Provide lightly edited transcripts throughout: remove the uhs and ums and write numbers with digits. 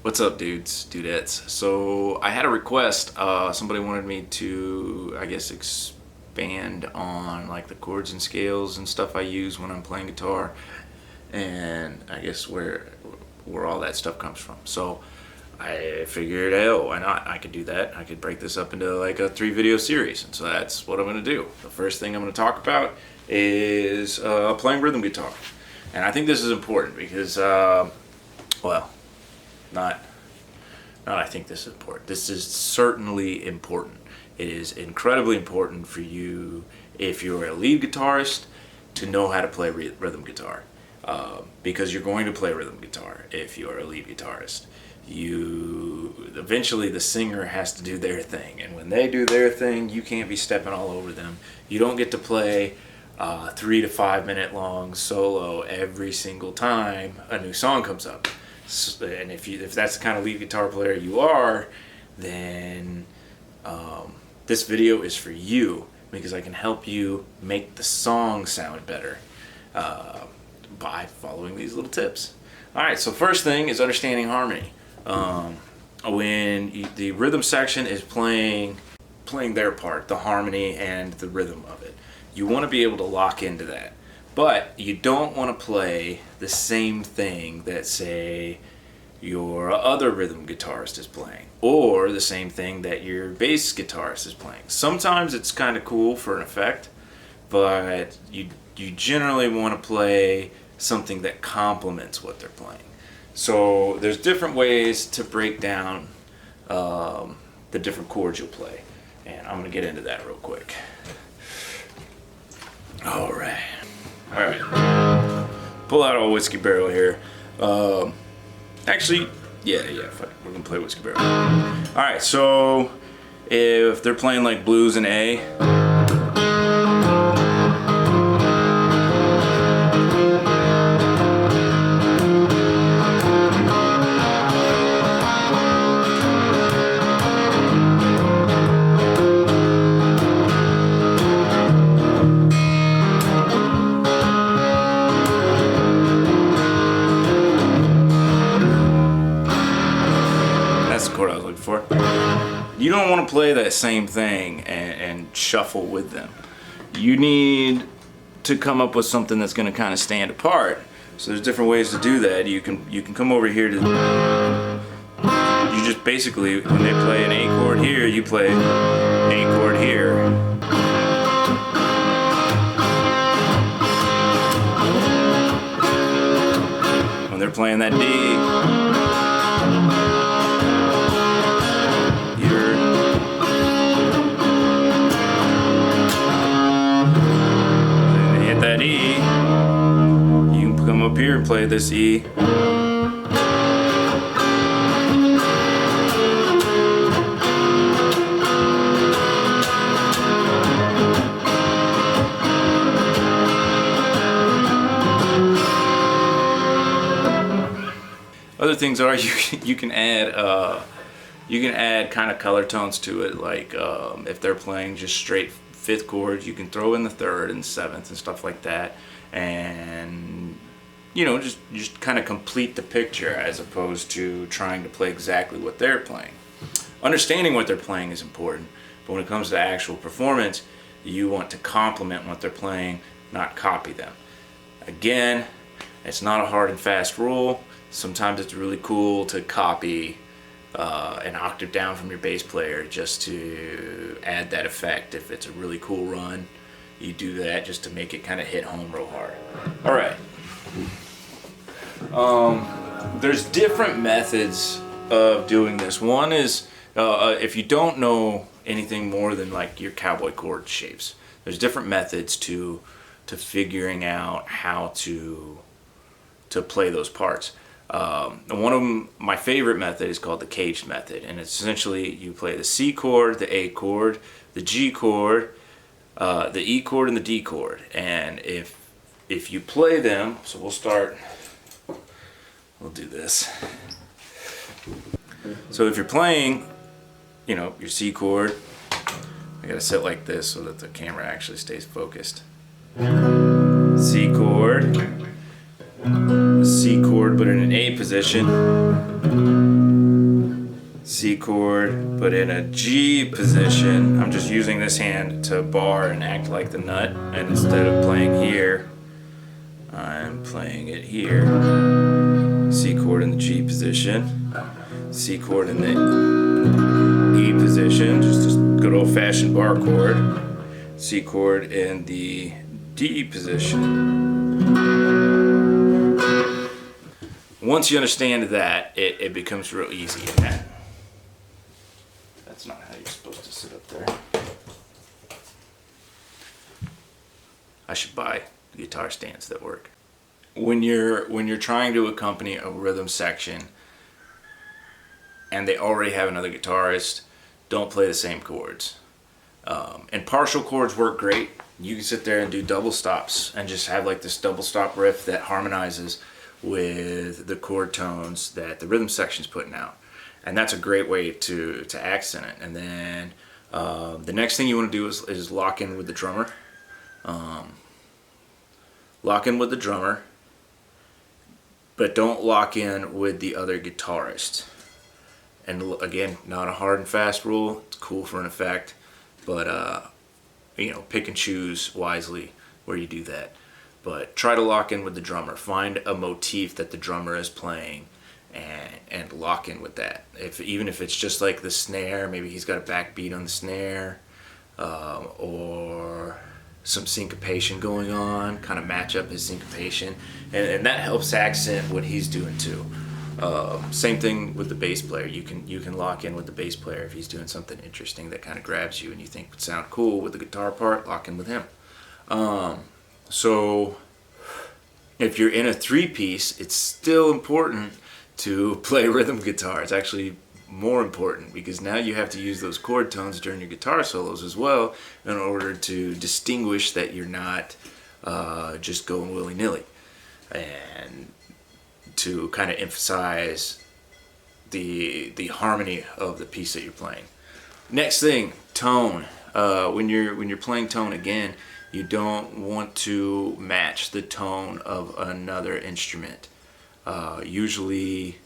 What's up, dudes, dudettes? So I had a request. Somebody wanted me to, I guess, expand on like the chords and scales and stuff I use when I'm playing guitar, and I guess where all that stuff comes from. So I figured, oh, why not? I could do that. I could break this up into like a 3-video series, and so that's what I'm going to do. The first thing I'm going to talk about is playing rhythm guitar, and I think this is important because, well, not I think this is important. This is certainly important. It is incredibly important for you if you're a lead guitarist to know how to play rhythm guitar, because you're going to play rhythm guitar if you're a lead guitarist. Eventually the singer has to do their thing, and when they do their thing, you can't be stepping all over them. You don't get to play 3 to 5 minute long solo every single time a new song comes up. And if that's the kind of lead guitar player you are, then this video is for you, because I can help you make the song sound better by following these little tips. Alright, so first thing is understanding harmony. When the rhythm section is playing their part, the harmony and the rhythm of it, you want to be able to lock into that. But you don't want to play the same thing that, say, your other rhythm guitarist is playing, or the same thing that your bass guitarist is playing. Sometimes it's kind of cool for an effect, but you generally want to play something that complements what they're playing. So there's different ways to break down the different chords you'll play, and I'm going to get into that real quick. Alright, pull out a whiskey barrel here. Actually, yeah, fuck it. We're gonna play whiskey barrel. Alright, so if they're playing like blues in A, you don't want to play that same thing and shuffle with them. You need to come up with something that's going to kind of stand apart. So there's different ways to do that. You can come over here to, you just basically, when they play an A chord here, you play A chord here. When they're playing that D, that E, you can come up here and play this E. Other things are you can add kind of color tones to it, like if they're playing just straight 5th chords, you can throw in the 3rd and 7th and stuff like that, and just kind of complete the picture as opposed to trying to play exactly what they're playing. Understanding what they're playing is important, but when it comes to actual performance, you want to complement what they're playing, not copy them. Again, it's not a hard and fast rule. Sometimes it's really cool to copy an octave down from your bass player just to add that effect. If it's a really cool run, you do that just to make it kind of hit home real hard. Alright, there's different methods of doing this. One is if you don't know anything more than like your cowboy chord shapes, there's different methods to figuring out how to play those parts. One of them, my favorite method, is called the caged method, and it's essentially you play the C chord, the A chord, the G chord, the E chord, and the D chord. And if you play them, so we'll do this. So if you're playing, your C chord, I gotta sit like this so that the camera actually stays focused. C chord, C chord, but in an A position. C chord, but in a G position. I'm just using this hand to bar and act like the nut, and instead of playing here, I'm playing it here. C chord in the G position, C chord in the E position, just a good old-fashioned bar chord, C chord in the D position. Once you understand that, it becomes real easy. And that's not how you're supposed to sit up there. I should buy guitar stands that work. When you're trying to accompany a rhythm section and they already have another guitarist, don't play the same chords. And partial chords work great. You can sit there and do double stops and just have like this double stop riff that harmonizes with the chord tones that the rhythm section's putting out. And that's a great way to accent it. And then the next thing you want to do is lock in with the drummer. Lock in with the drummer, but don't lock in with the other guitarist. And again, not a hard and fast rule. It's cool for an effect, but pick and choose wisely where you do that. But try to lock in with the drummer. Find a motif that the drummer is playing and lock in with that. Even if it's just like the snare, maybe he's got a backbeat on the snare, or some syncopation going on, kind of match up his syncopation, and that helps accent what he's doing too. Same thing with the bass player. You can lock in with the bass player if he's doing something interesting that kind of grabs you and you think would sound cool with the guitar part. Lock in with him. So if you're in a three-piece, it's still important to play rhythm guitar. It's actually more important because now you have to use those chord tones during your guitar solos as well in order to distinguish that you're not just going willy-nilly, and to kind of emphasize the harmony of the piece that you're playing. Next thing, tone. When you're playing tone, again, you don't want to match the tone of another instrument. Usually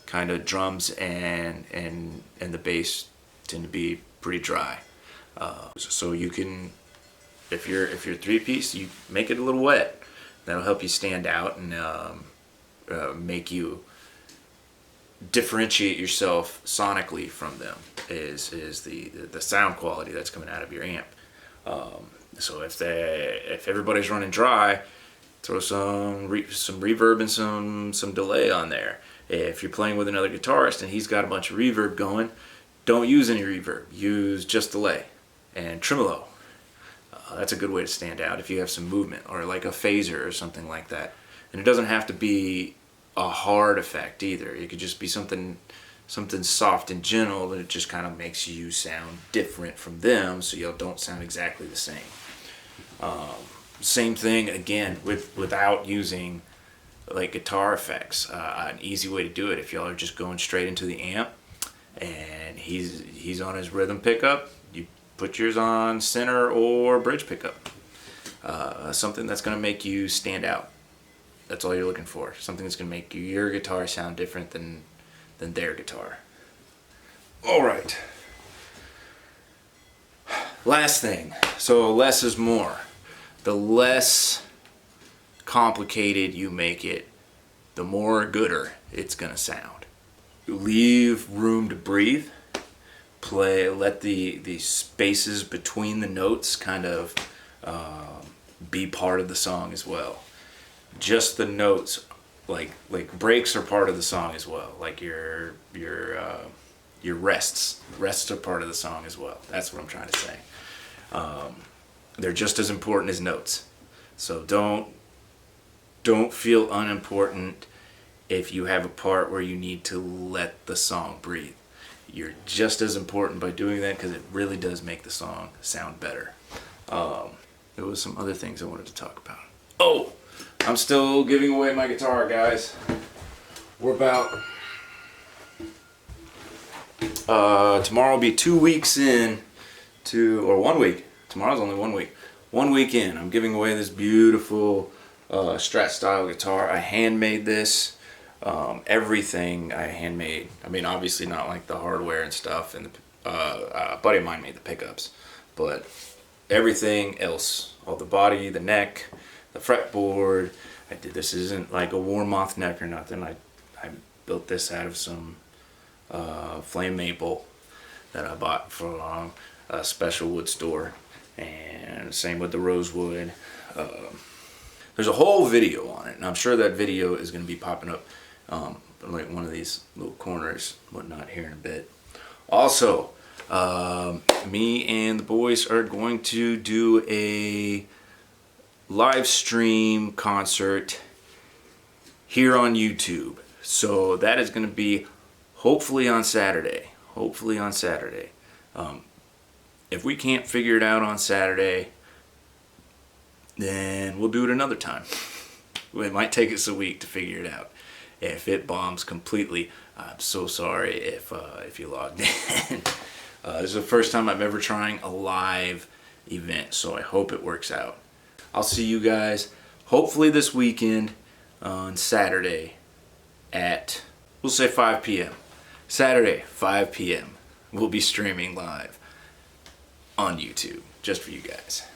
kind of drums and the bass tend to be pretty dry. So you can, if you're three-piece, you make it a little wet. That'll help you stand out and make you differentiate yourself sonically from them. Is the sound quality that's coming out of your amp. So if everybody's running dry, throw some reverb and some delay on there. If you're playing with another guitarist and he's got a bunch of reverb going, don't use any reverb. Use just delay and tremolo. That's a good way to stand out if you have some movement or like a phaser or something like that. And it doesn't have to be a hard effect either. It could just be something soft and gentle, and it just kind of makes you sound different from them, so you don't sound exactly the same. Same thing again without using like guitar effects. An easy way to do it, if y'all are just going straight into the amp and he's on his rhythm pickup, you put yours on center or bridge pickup. Something that's going to make you stand out. That's all you're looking for. Something that's going to make your guitar sound different than their guitar. All right. Last thing. So less is more. The less complicated you make it, the more gooder it's going to sound. Leave room to breathe. Let the spaces between the notes kind of be part of the song as well. Just the notes, like breaks are part of the song as well. Like your rests are part of the song as well. That's what I'm trying to say. They're just as important as notes. So don't feel unimportant if you have a part where you need to let the song breathe. You're just as important by doing that because it really does make the song sound better. There was some other things I wanted to talk about. Oh, I'm still giving away my guitar, guys. We're about... tomorrow will be 2 weeks in or 1 week. Tomorrow's only 1 week. 1 week in, I'm giving away this beautiful Strat style guitar. I handmade this. Everything I handmade. I mean, obviously not like the hardware and stuff, and a buddy of mine made the pickups, but everything else, all the body, the neck, the fretboard, I did. This isn't like a Warmoth neck or nothing. I built this out of some flame maple that I bought from a special wood store, and same with the rosewood. There's a whole video on it, and I'm sure that video is going to be popping up like one of these little corners, whatnot, here in a bit. Also, me and the boys are going to do a live stream concert here on YouTube. So that is going to be hopefully on Saturday. Hopefully on Saturday. If we can't figure it out on Saturday, then we'll do it another time. It might take us a week to figure it out. If it bombs completely, I'm so sorry if you logged in. This is the first time I'm ever trying a live event, so I hope it works out. I'll see you guys hopefully this weekend on Saturday at, we'll say 5 p.m. Saturday, 5 p.m. We'll be streaming live on YouTube just for you guys.